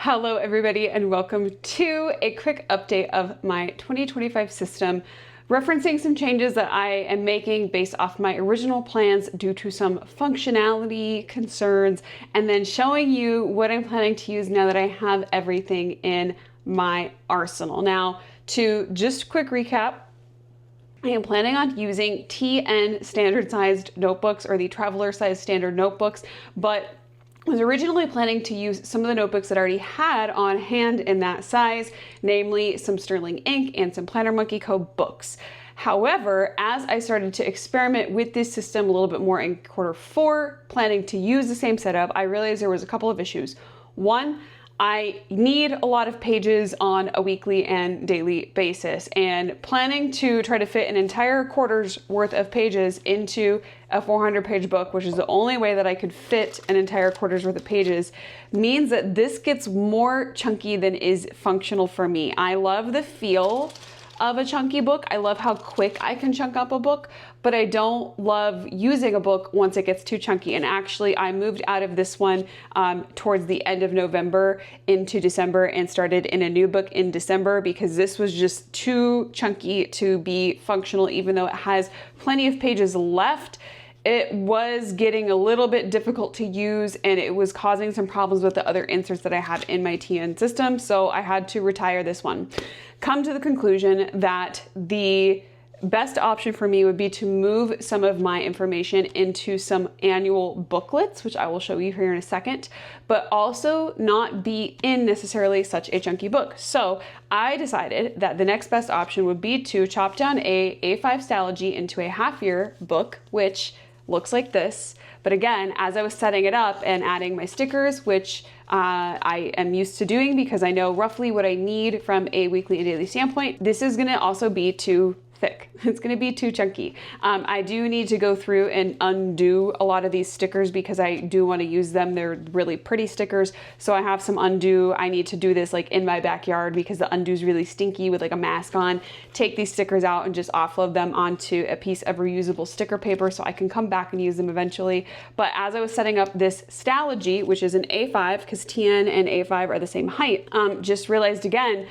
Hello everybody and welcome to a quick update of my 2025 system, referencing some changes that I am making based off my original plans due to some functionality concerns, and then showing you what I'm planning to use now that I have everything in my arsenal. Now, to just quick recap, I am planning on using TN standard sized notebooks, or the traveler size standard notebooks, but was originally planning to use some of the notebooks that I already had on hand in that size, namely some Sterling Ink and some Planner Monkey Co. books. However, as I started to experiment with this system a little bit more in Q4, planning to use the same setup, I realized there was a couple of issues. One, I need a lot of pages on a weekly and daily basis, and planning to try to fit an entire quarter's worth of pages into a 400-page book, which is the only way that I could fit an entire quarter's worth of pages, means that this gets more chunky than is functional for me. I love the feel of a chunky book. I love how quick I can chunk up a book, but I don't love using a book once it gets too chunky. And actually, I moved out of this one towards the end of November into December and started in a new book in December because this was just too chunky to be functional. Even though it has plenty of pages left, it was getting a little bit difficult to use, and it was causing some problems with the other inserts that I had in my TN system, so I had to retire this one. Come to the conclusion that the best option for me would be to move some of my information into some annual booklets, which I will show you here in a second, but also not be in necessarily such a chunky book. So I decided that the next best option would be to chop down a A5 stalogy into a half-year book, which looks like this. But again, as I was setting it up and adding my stickers, which I am used to doing because I know roughly what I need from a weekly and daily standpoint, this is gonna also be too thick. It's gonna be too chunky. I do need to go through and undo a lot of these stickers because I do wanna use them. They're really pretty stickers. So I have some undo. I need to do this like in my backyard because the undo is really stinky with like a mask on. Take these stickers out and just offload them onto a piece of reusable sticker paper so I can come back and use them eventually. But as I was setting up this stalogy, which is an A5, because TN and A5 are the same height, just realized again,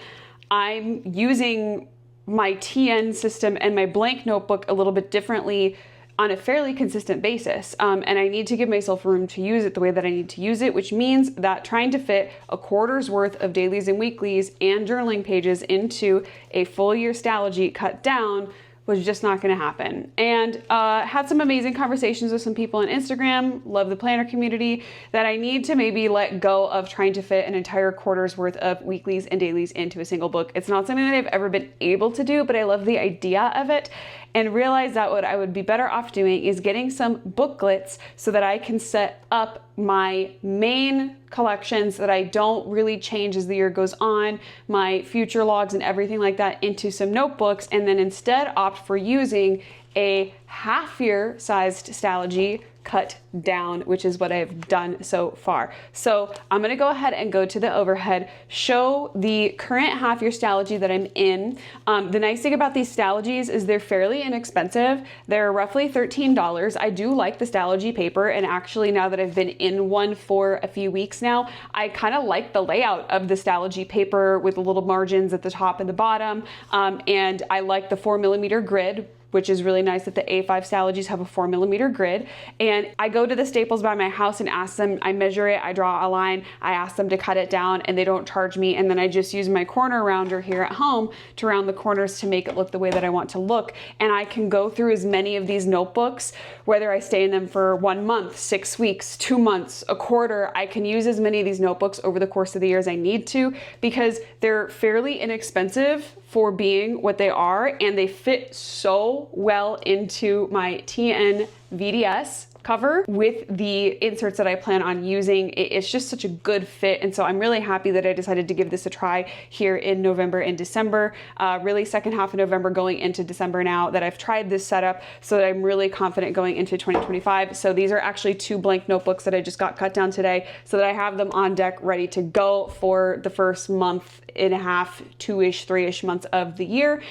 I'm using my TN system and my blank notebook a little bit differently on a fairly consistent basis. And I need to give myself room to use it the way that I need to use it, which means that trying to fit a quarter's worth of dailies and weeklies and journaling pages into a full year stalogy cut down was just not gonna happen. And had some amazing conversations with some people on Instagram, love the planner community, that I need to maybe let go of trying to fit an entire quarter's worth of weeklies and dailies into a single book. It's not something that I've ever been able to do, but I love the idea of it, and realize that what I would be better off doing is getting some booklets so that I can set up my main collections that I don't really change as the year goes on, my future logs and everything like that, into some notebooks, and then instead opt for using a half-year sized stalogy cut down, which is what I've done so far. So I'm gonna go ahead and go to the overhead, show the current half-year stalogy that I'm in. The nice thing about these stalogies is they're fairly inexpensive. They're roughly $13. I do like the stalogy paper, and actually now that I've been in one for a few weeks now, I kind of like the layout of the stalogy paper with the little margins at the top and the bottom, and I like the 4mm grid, which is really nice that the A5 stalogies have a 4mm grid. And I go to the Staples by my house and ask them, I measure it, I draw a line, I ask them to cut it down, and they don't charge me. And then I just use my corner rounder here at home to round the corners to make it look the way that I want to look. And I can go through as many of these notebooks, whether I stay in them for 1 month, 6 weeks, 2 months, a quarter. I can use as many of these notebooks over the course of the year as I need to, because they're fairly inexpensive for being what they are, and they fit so well into my TN VDS cover with the inserts that I plan on using. It's just such a good fit, and so I'm really happy that I decided to give this a try here in November and December, really second half of November going into December now that I've tried this setup, so that I'm really confident going into 2025. So these are actually 2 blank notebooks that I just got cut down today, so that I have them on deck ready to go for the first month and a half, 2-ish, 3-ish months of the year.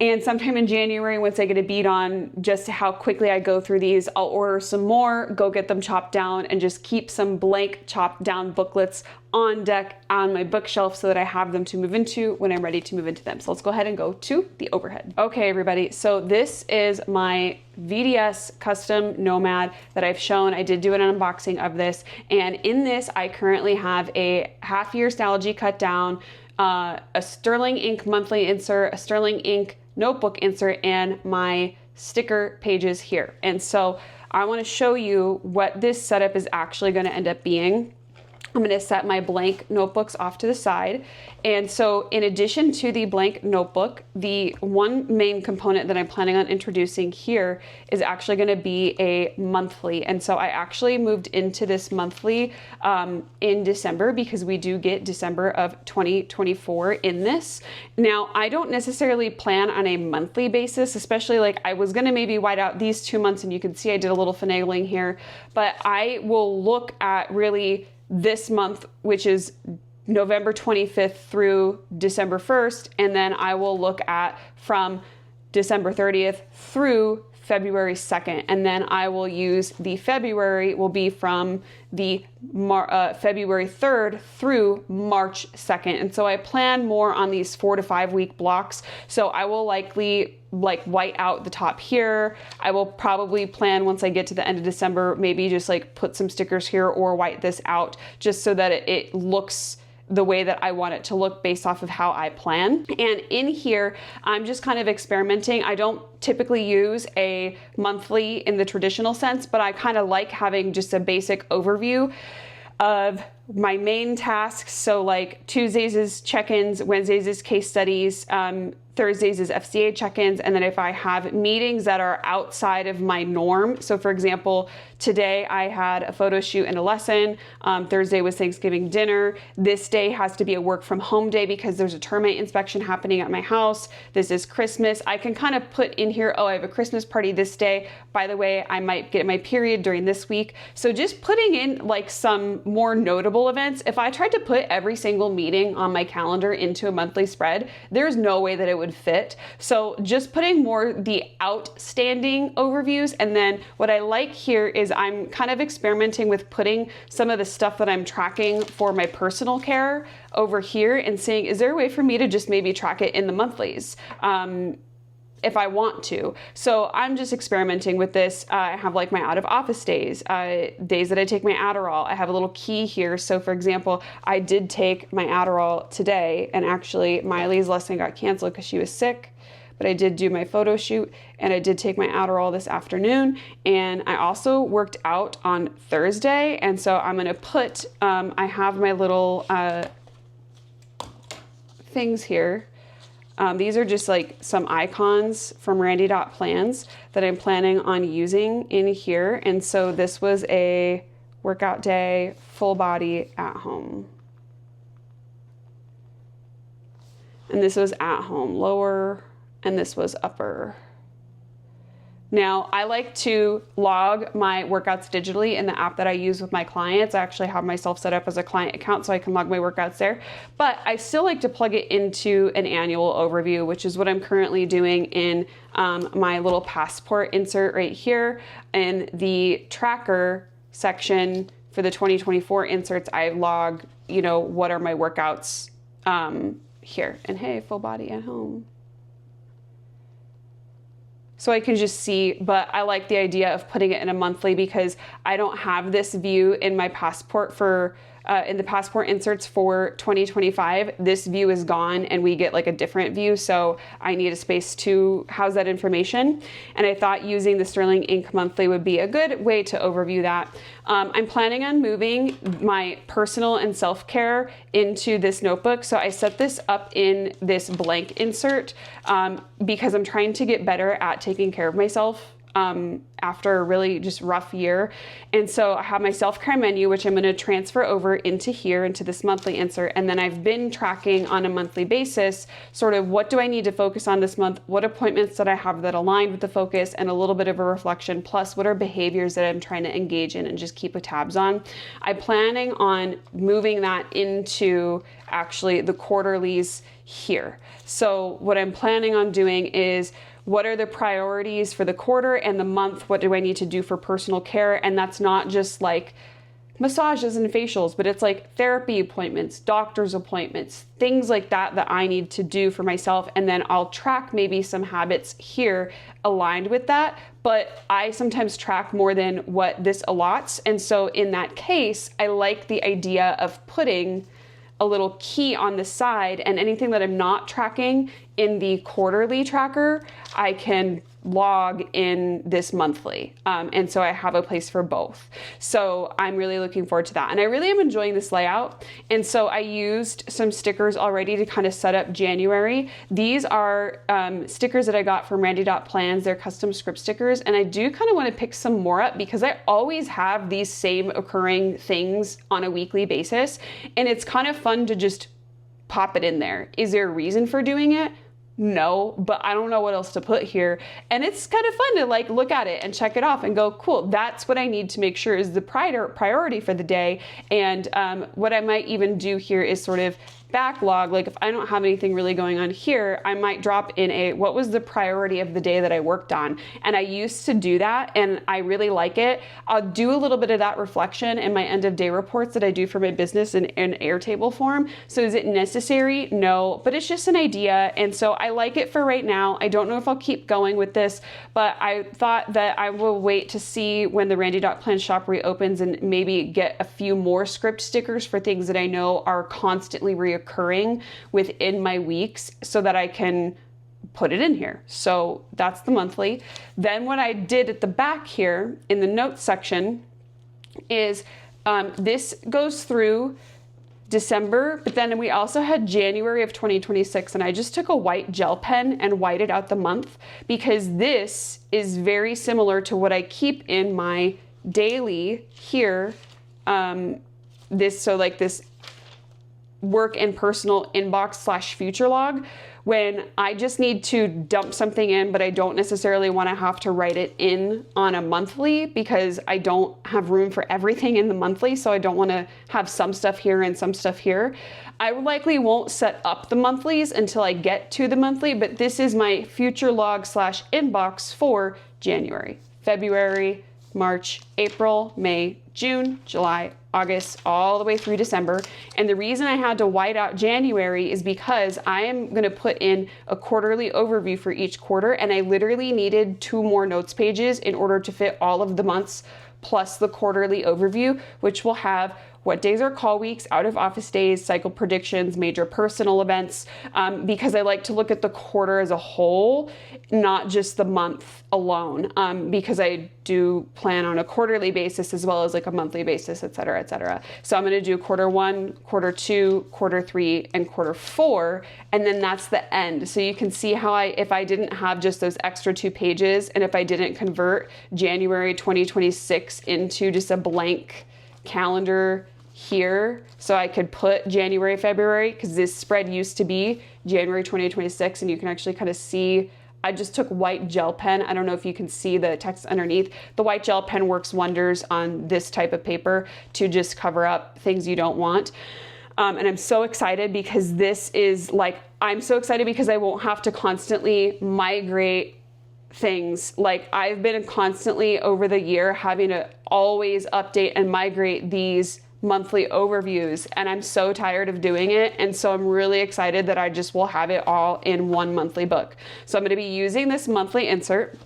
And sometime in January, once I get a beat on just how quickly I go through these, I'll order some more more, go get them chopped down and just keep some blank chopped down booklets on deck on my bookshelf so that I have them to move into when I'm ready to move into them. So let's go ahead and go to the overhead. Okay, everybody, so this is my VDS custom Nomad that I've shown. I did do an unboxing of this, and in this I currently have a half-year stalogy cut down, a Sterling ink monthly insert, a Sterling ink notebook insert, and my sticker pages here. And so I want to show you what this setup is actually going to end up being. I'm going to set my blank notebooks off to the side. And so in addition to the blank notebook, the one main component that I'm planning on introducing here is actually going to be a monthly. And so I actually moved into this monthly in December, because we do get December of 2024 in this. Now, I don't necessarily plan on a monthly basis, especially like I was going to maybe white out these 2 months, and you can see I did a little finagling here, but I will look at really this month, which is November 25th through December 1st, and then I will look at from December 30th through February 2nd, and then I will use the February will be from the February 3rd through March 2nd. And so I plan more on these 4 to 5 week blocks. So I will likely like white out the top here. I will probably plan once I get to the end of December, maybe just like put some stickers here or white this out just so that it looks the way that I want it to look based off of how I plan. And in here, I'm just kind of experimenting. I don't typically use a monthly in the traditional sense, but I kind of like having just a basic overview of my main tasks. So like Tuesdays is check-ins, Wednesdays is case studies, Thursdays is FCA check-ins, and then if I have meetings that are outside of my norm, so for example, today I had a photo shoot and a lesson, Thursday was Thanksgiving dinner, this day has to be a work from home day because there's a termite inspection happening at my house, this is Christmas, I can kind of put in here, oh, I have a Christmas party this day, by the way, I might get my period during this week, so just putting in like some more notable events. If I tried to put every single meeting on my calendar into a monthly spread, there's no way that it would fit. So just putting more the outstanding overviews. And then what I like here is I'm kind of experimenting with putting some of the stuff that I'm tracking for my personal care over here and seeing, is there a way for me to just maybe track it in the monthlies? If I want to. So I'm just experimenting with this. I have like my out of office days, days that I take my Adderall. I have a little key here. So for example, I did take my Adderall today, and actually Miley's lesson got canceled because she was sick, but I did do my photo shoot and I did take my Adderall this afternoon. And I also worked out on Thursday. And so I'm gonna put, I have my little things here. These are just like some icons from Randy.plans that I'm planning on using in here. And so this was a workout day, full body at home. And this was at home lower, and this was upper. Now, I like to log my workouts digitally in the app that I use with my clients. I actually have myself set up as a client account so I can log my workouts there. But I still like to plug it into an annual overview, which is what I'm currently doing in my little passport insert right here. In the tracker section for the 2024 inserts, I log, you know, what are my workouts here. And hey, full body at home. So I can just see, but I like the idea of putting it in a monthly because I don't have this view in my passport for, in the passport inserts for 2025. This view is gone and we get like a different view. So I need a space to house that information. And I thought using the Sterling Ink monthly would be a good way to overview that. I'm planning on moving my personal and self-care into this notebook. So I set this up in this blank insert because I'm trying to get better at taking care of myself after a really just rough year. And so I have my self-care menu, which I'm going to transfer over into here, into this monthly insert. And then I've been tracking on a monthly basis, sort of what do I need to focus on this month? What appointments did I have that aligned with the focus, and a little bit of a reflection, plus what are behaviors that I'm trying to engage in and just keep a tabs on. I'm planning on moving that into actually the quarterlies here. So what I'm planning on doing is what are the priorities for the quarter and the month, what do I need to do for personal care. And that's not just like massages and facials, but it's like therapy appointments, doctor's appointments, things like that that I need to do for myself. And then I'll track maybe some habits here aligned with that, but I sometimes track more than what this allots. And so in that case, I like the idea of putting a little key on the side, and anything that I'm not tracking in the quarterly tracker, I can log in this monthly. And so I have a place for both. So I'm really looking forward to that. And I really am enjoying this layout. And so I used some stickers already to kind of set up January. These are stickers that I got from Randy.plans. They're custom script stickers. And I do kind of want to pick some more up because I always have these same occurring things on a weekly basis. And it's kind of fun to just pop it in there. Is there a reason for doing it? No, but I don't know what else to put here. And it's kind of fun to like look at it and check it off and go, cool, that's what I need to make sure is the priority for the day. And what I might even do here is sort of backlog. Like if I don't have anything really going on here, I might drop in what was the priority of the day that I worked on. And I used to do that and I really like it. I'll do a little bit of that reflection in my end of day reports that I do for my business in Airtable form. So is it necessary? No, but it's just an idea. And so I like it for right now. I don't know if I'll keep going with this, but I thought that I will wait to see when the Randy.plan shop reopens and maybe get a few more script stickers for things that I know are constantly reoccurring within my weeks so that I can put it in here. So that's the monthly. Then what I did at the back here in the notes section is this goes through December, but then we also had January of 2026, and I just took a white gel pen and whited out the month because this is very similar to what I keep in my daily here. So like this work and personal inbox / future log, when I just need to dump something in, but I don't necessarily want to have to write it in on a monthly because I don't have room for everything in the monthly. So I don't want to have some stuff here and some stuff here. I likely won't set up the monthlies until I get to the monthly, but this is my future log / inbox for January, February, March, April, May, June, July, August, all the way through December. And the reason I had to white out January is because I am going to put in a quarterly overview for each quarter. And I literally needed 2 more notes pages in order to fit all of the months plus the quarterly overview, which will have what days are call weeks, out of office days, cycle predictions, major personal events, because I like to look at the quarter as a whole, not just the month alone, because I do plan on a quarterly basis as well as like a monthly basis, et cetera, et cetera. So I'm going to do quarter 1, quarter 2, quarter 3, and quarter 4, and then that's the end. So you can see how if I didn't have just those extra 2 pages, and if I didn't convert January 2026 into just a blank calendar here, so I could put January, February, because this spread used to be January 2026, and you can actually kind of see, I just took white gel pen. I don't know if you can see the text underneath. The white gel pen works wonders on this type of paper to just cover up things you don't want. And I'm so excited because this is like, I'm so excited because I won't have to constantly migrate things. Like I've been constantly over the year having to always update and migrate these monthly overviews, and I'm so tired of doing it. And so I'm really excited that I just will have it all in one monthly book. So I'm going to be using this monthly insert.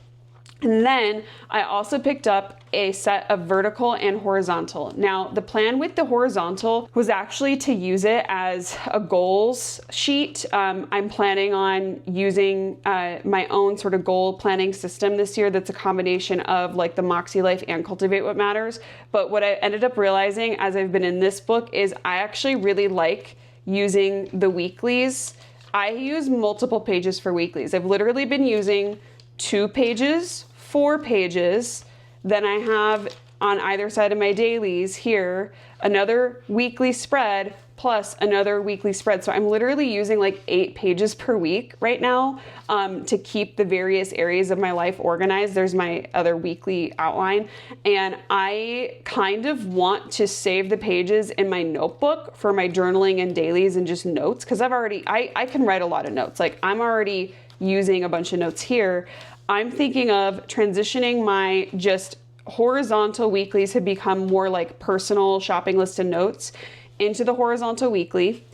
And then I also picked up a set of vertical and horizontal. Now, the plan with the horizontal was actually to use it as a goals sheet. I'm planning on using my own sort of goal planning system this year that's a combination of like the Moxie Life and Cultivate What Matters. But what I ended up realizing as I've been in this book is I actually really like using the weeklies. I use multiple pages for weeklies. I've literally been using 2 pages, 4 pages. Then I have on either side of my dailies here, another weekly spread plus another weekly spread. So I'm literally using like 8 pages per week right now to keep the various areas of my life organized. There's my other weekly outline. And I kind of want to save the pages in my notebook for my journaling and dailies and just notes. Cause I can write a lot of notes. Like I'm already using a bunch of notes here. I'm thinking of transitioning my just horizontal weeklies have become more like personal shopping list and notes into the horizontal weekly.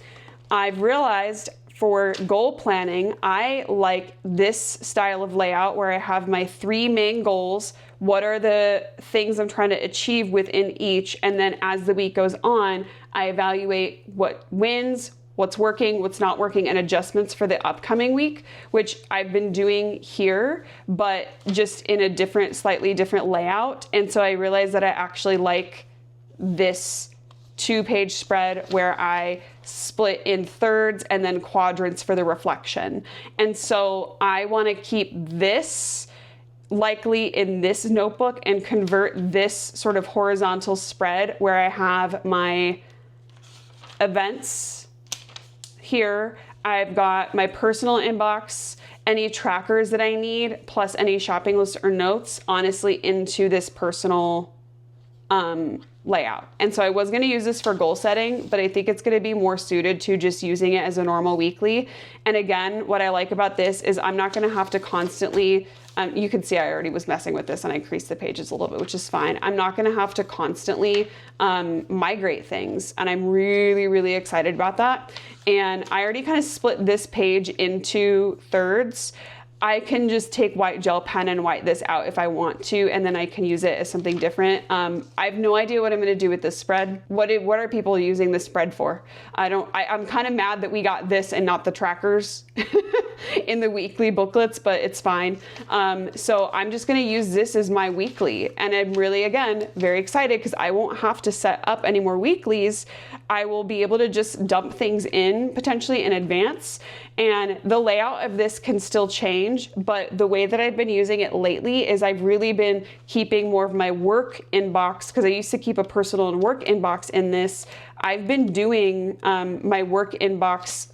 I've realized for goal planning, I like this style of layout where I have my 3 main goals. What are the things I'm trying to achieve within each? And then as the week goes on, I evaluate what wins, what's working, what's not working, and adjustments for the upcoming week, which I've been doing here, but just in a slightly different layout. And so I realized that I actually like this 2-page spread where I split in thirds and then quadrants for the reflection. And so I want to keep this likely in this notebook and convert this sort of horizontal spread where I have my events here. I've got my personal inbox, any trackers that I need, plus any shopping lists or notes, honestly, into this personal layout. And so I was going to use this for goal setting, but I think it's going to be more suited to just using it as a normal weekly. And again, what I like about this is I'm not going to have to constantly, you can see I already was messing with this and I creased the pages a little bit, which is fine. I'm not going to have to constantly migrate things. And I'm really, really excited about that. And I already kind of split this page into thirds. I can just take white gel pen and white this out if I want to, and then I can use it as something different. I have no idea what I'm going to do with this spread. What are people using this spread for? I'm kind of mad that we got this and not the trackers in the weekly booklets, but it's fine. So I'm just going to use this as my weekly, and I'm really, again, very excited because I won't have to set up any more weeklies. I will be able to just dump things in potentially in advance, and the layout of this can still change, but the way that I've been using it lately is I've really been keeping more of my work inbox, because I used to keep a personal and work inbox in this. I've been doing my work inbox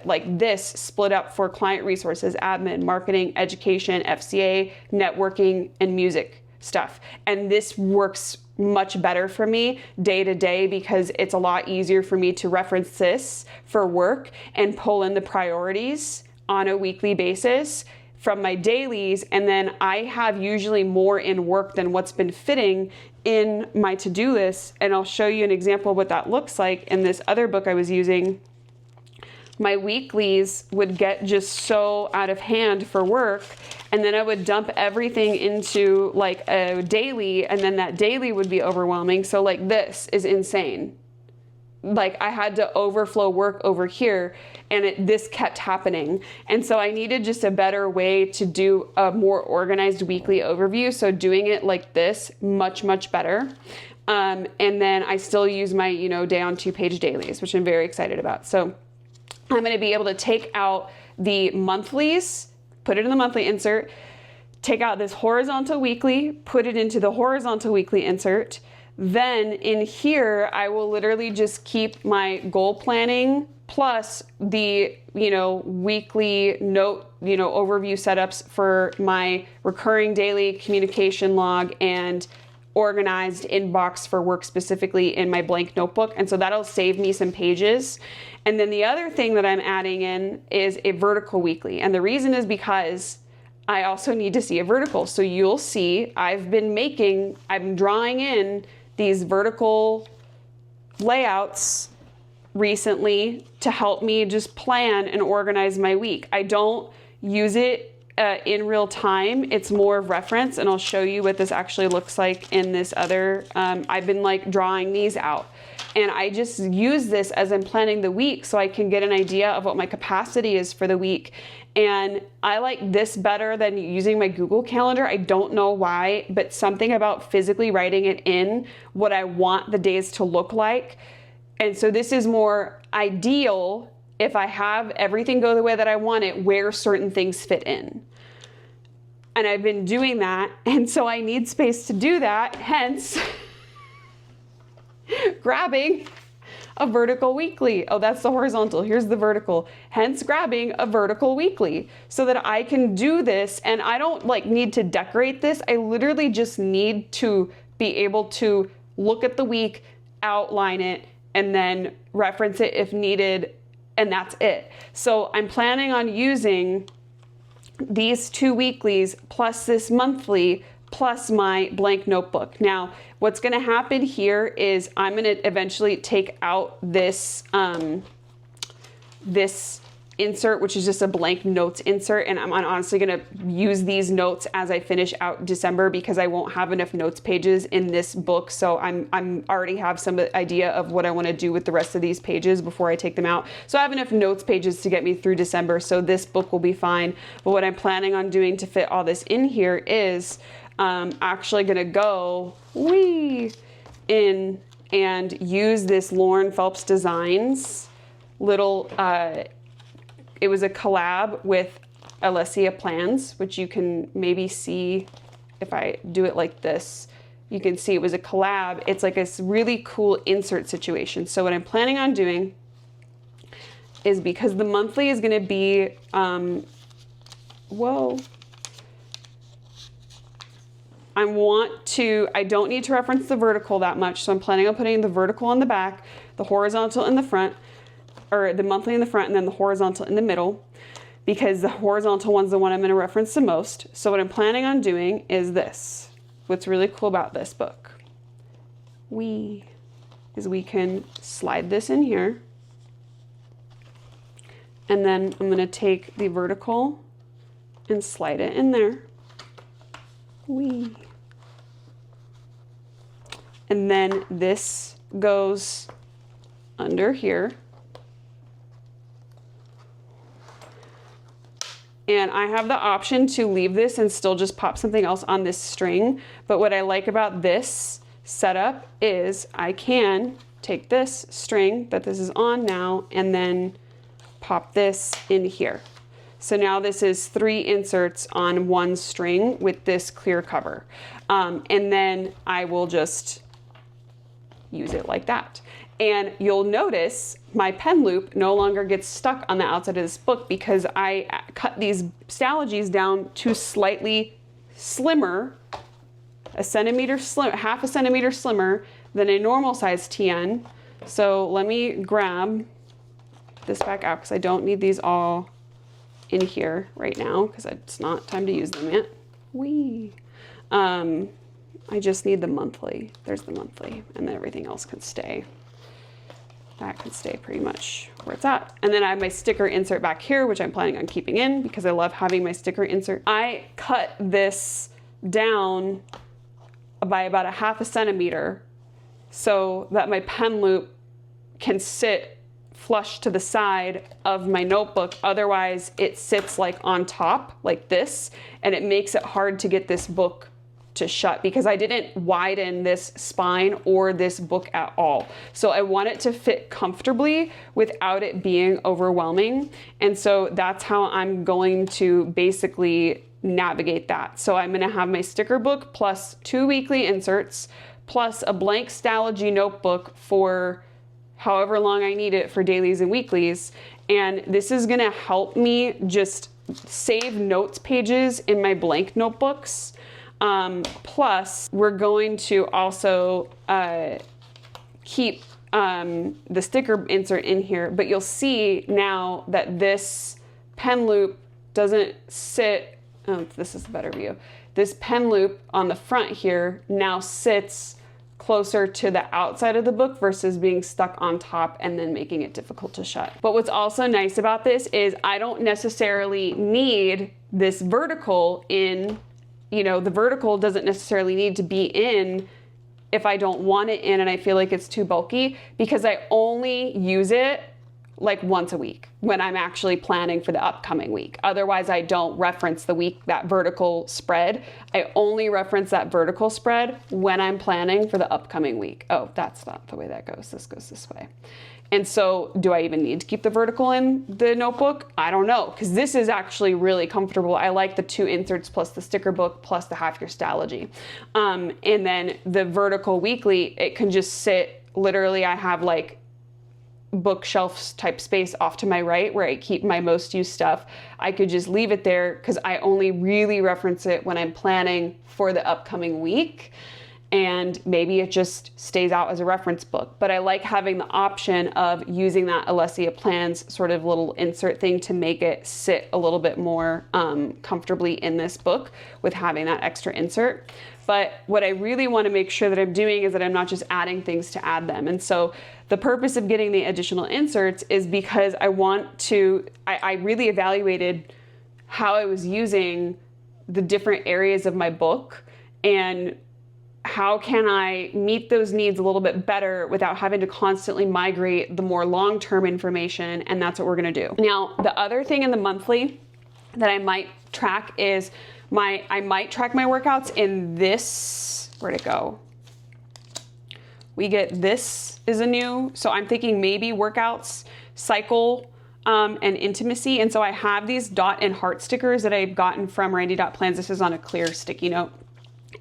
like this, split up for client resources, admin, marketing, education, FCA, networking, and music stuff. And this works much better for me day to day because it's a lot easier for me to reference this for work and pull in the priorities on a weekly basis from my dailies. And then I have usually more in work than what's been fitting in my to-do list. And I'll show you an example of what that looks like in this other book I was using. My weeklies would get just so out of hand for work, and then I would dump everything into like a daily, and then that daily would be overwhelming. So like this is insane. Like I had to overflow work over here, and this kept happening. And so I needed just a better way to do a more organized weekly overview. So doing it like this, much, much better. And then I still use my, day on 2-page dailies, which I'm very excited about. So I'm going to be able to take out the monthlies, put it in the monthly insert, take out this horizontal weekly, put it into the horizontal weekly insert. Then in here, I will literally just keep my goal planning plus the, weekly note, overview setups for my recurring daily communication log and organized inbox for work specifically in my blank notebook. And so that'll save me some pages. And then the other thing that I'm adding in is a vertical weekly. And the reason is because I also need to see a vertical. So you'll see I'm drawing in these vertical layouts recently to help me just plan and organize my week. I don't use it in real time. It's more of reference, and I'll show you what this actually looks like in this other, I've been drawing these out. And I just use this as I'm planning the week so I can get an idea of what my capacity is for the week. And I like this better than using my Google Calendar. I don't know why, but something about physically writing it in what I want the days to look like. And so this is more ideal if I have everything go the way that I want it, where certain things fit in. And I've been doing that, and so I need space to do that, hence grabbing a vertical weekly. Oh, that's the horizontal. Here's the vertical. Hence grabbing a vertical weekly so that I can do this, and I don't need to decorate this. I literally just need to be able to look at the week, outline it, and then reference it if needed, and that's it. So I'm planning on using these 2 weeklies plus this monthly plus my blank notebook. Now, what's gonna happen here is I'm gonna eventually take out this, this insert, which is just a blank notes insert, and I'm honestly gonna use these notes as I finish out December because I won't have enough notes pages in this book. So I'm already have some idea of what I want to do with the rest of these pages before I take them out. So I have enough notes pages to get me through December, so this book will be fine. But what I'm planning on doing to fit all this in here is actually gonna go in and use this Lauren Phelps Designs little, it was a collab with Alessia Plans, which you can maybe see if I do it like this. You can see it was a collab. It's like a really cool insert situation. So what I'm planning on doing is, because the monthly is gonna be, I don't need to reference the vertical that much, so I'm planning on putting the vertical in the back, the horizontal in the front, or the monthly in the front, and then the horizontal in the middle, because the horizontal one's the one I'm going to reference the most. So what I'm planning on doing is this. What's really cool about this book is we can slide this in here, and then I'm going to take the vertical and slide it in there. And then this goes under here. And I have the option to leave this and still just pop something else on this string. But what I like about this setup is I can take this string that this is on now and then pop this in here. So now this is 3 inserts on 1 string with this clear cover. And then I will just use it like that. And you'll notice my pen loop no longer gets stuck on the outside of this book because I cut these stalogies down to slightly slimmer, half a centimeter slimmer than a normal size TN. So let me grab this back out because I don't need these all in here right now because it's not time to use them yet. I just need the monthly. There's the monthly, and then everything else can stay. That can stay pretty much where it's at. And then I have my sticker insert back here, which I'm planning on keeping in because I love having my sticker insert. I cut this down by about a half a centimeter so that my pen loop can sit flush to the side of my notebook. Otherwise it sits like on top like this, and it makes it hard to get this book to shut because I didn't widen this spine or this book at all. So I want it to fit comfortably without it being overwhelming. And so that's how I'm going to basically navigate that. So I'm gonna have my sticker book plus 2 weekly inserts plus a blank stalogy notebook for however long I need it for dailies and weeklies. And this is gonna help me just save notes pages in my blank notebooks. Plus, we're going to also keep the sticker insert in here, but you'll see now that this pen loop doesn't sit, oh, this is a better view. This pen loop on the front here now sits closer to the outside of the book versus being stuck on top and then making it difficult to shut. But what's also nice about this is I don't necessarily need this vertical in. You know, the vertical doesn't necessarily need to be in if I don't want it in and I feel like it's too bulky, because I only use it like once a week when I'm actually planning for the upcoming week. Otherwise, I don't reference the week, that vertical spread. I only reference that vertical spread when I'm planning for the upcoming week. Oh, that's not the way that goes. This goes this way. And so do I even need to keep the vertical in the notebook? I don't know, because this is actually really comfortable. I like the 2 inserts plus the sticker book plus the half year stalogy. And then the vertical weekly, it can just sit, literally I have like bookshelf type space off to my right where I keep my most used stuff. I could just leave it there because I only really reference it when I'm planning for the upcoming week. and maybe it just stays out as a reference book. But I like having the option of using that Alessia Plans sort of little insert thing to make it sit a little bit more comfortably in this book with having that extra insert. But what I really want to make sure that I'm doing is that I'm not just adding things to add them. And so the purpose of getting the additional inserts is because I really evaluated how I was using the different areas of my book and how can I meet those needs a little bit better without having to constantly migrate the more long-term information, and that's what we're gonna do. Now, the other thing in the monthly that I might track is I might track my workouts in this, where'd it go? We get this is a new, so I'm thinking maybe workouts, cycle, and intimacy. And so I have these dot and heart stickers that I've gotten from Randy.plans. This is on a clear sticky note.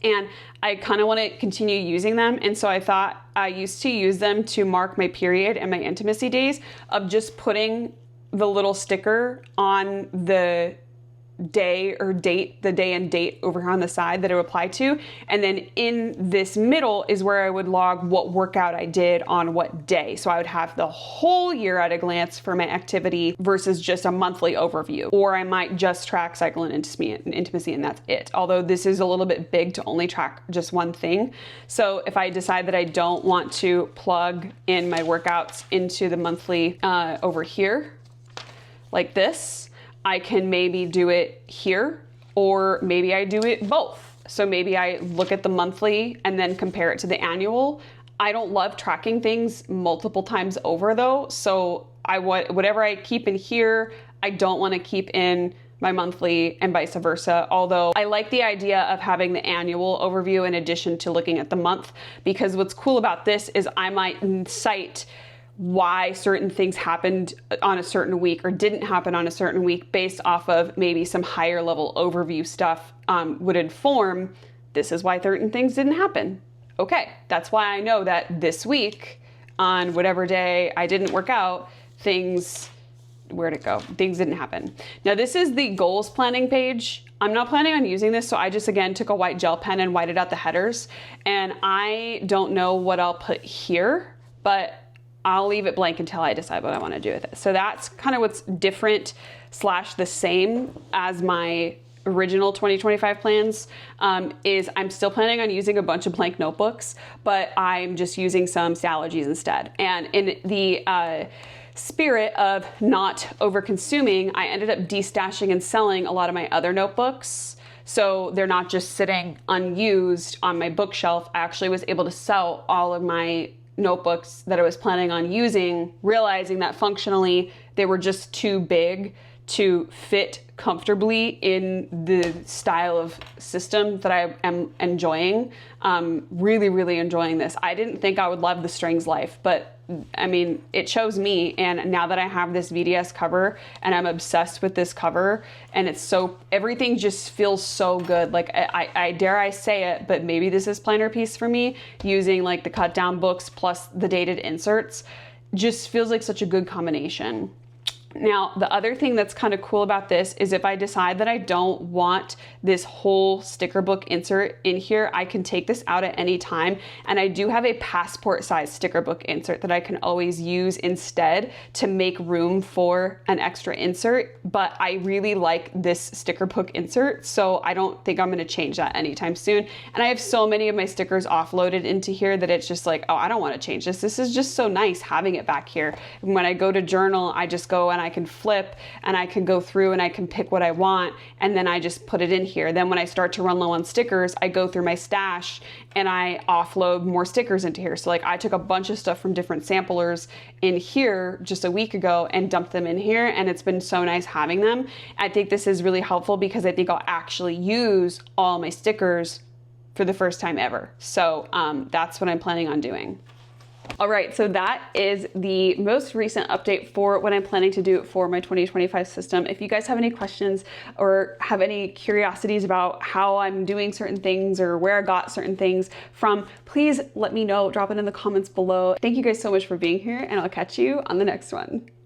And I kind of want to continue using them. And so I thought I used to use them to mark my period and my intimacy days of just putting the little sticker on the day or date, the day and date over here on the side that it would apply to. And then in this middle is where I would log what workout I did on what day. So I would have the whole year at a glance for my activity versus just a monthly overview. Or I might just track cycle and intimacy and that's it. Although this is a little bit big to only track just one thing. So if I decide that I don't want to plug in my workouts into the monthly over here, like this, I can maybe do it here, or maybe I do it both. So maybe I look at the monthly and then compare it to the annual. I don't love tracking things multiple times over though. So whatever I keep in here, I don't want to keep in my monthly and vice versa. Although I like the idea of having the annual overview in addition to looking at the month, because what's cool about this is I might cite why certain things happened on a certain week or didn't happen on a certain week based off of maybe some higher level overview stuff would inform this is why certain things didn't happen. Okay, that's why I know that this week on whatever day I didn't work out, where'd it go? Things didn't happen. Now this is the goals planning page. I'm not planning on using this, so I just again took a white gel pen and whited out the headers, and I don't know what I'll put here, but I'll leave it blank until I decide what I want to do with it. So that's kind of what's different / the same as my original 2025 plans is I'm still planning on using a bunch of blank notebooks, but I'm just using some stalogies instead. And in the spirit of not over consuming, I ended up destashing and selling a lot of my other notebooks. So they're not just sitting unused on my bookshelf. I actually was able to sell all of my notebooks that I was planning on using, realizing that functionally they were just too big to fit comfortably in the style of system that I am enjoying. Really, really enjoying this. I didn't think I would love the Strings Life, but I mean, it chose me. And now that I have this VDS cover and I'm obsessed with this cover, and everything just feels so good. Like I dare I say it, but maybe this is planner piece for me, using like the cut down books plus the dated inserts just feels like such a good combination. Now, the other thing that's kind of cool about this is if I decide that I don't want this whole sticker book insert in here, I can take this out at any time. And I do have a passport size sticker book insert that I can always use instead to make room for an extra insert. But I really like this sticker book insert, so I don't think I'm going to change that anytime soon. And I have so many of my stickers offloaded into here that it's just like, oh, I don't want to change this. This is just so nice having it back here. And when I go to journal, I just go and I can flip and I can go through and I can pick what I want, and then I just put it in here. Then when I start to run low on stickers, I go through my stash and I offload more stickers into here. So like I took a bunch of stuff from different samplers in here just a week ago and dumped them in here, and it's been so nice having them. I think this is really helpful because I think I'll actually use all my stickers for the first time ever. So that's what I'm planning on doing. All right, so that is the most recent update for what I'm planning to do for my 2025 system. If you guys have any questions or have any curiosities about how I'm doing certain things or where I got certain things from, please let me know. Drop it in the comments below. Thank you guys so much for being here, and I'll catch you on the next one.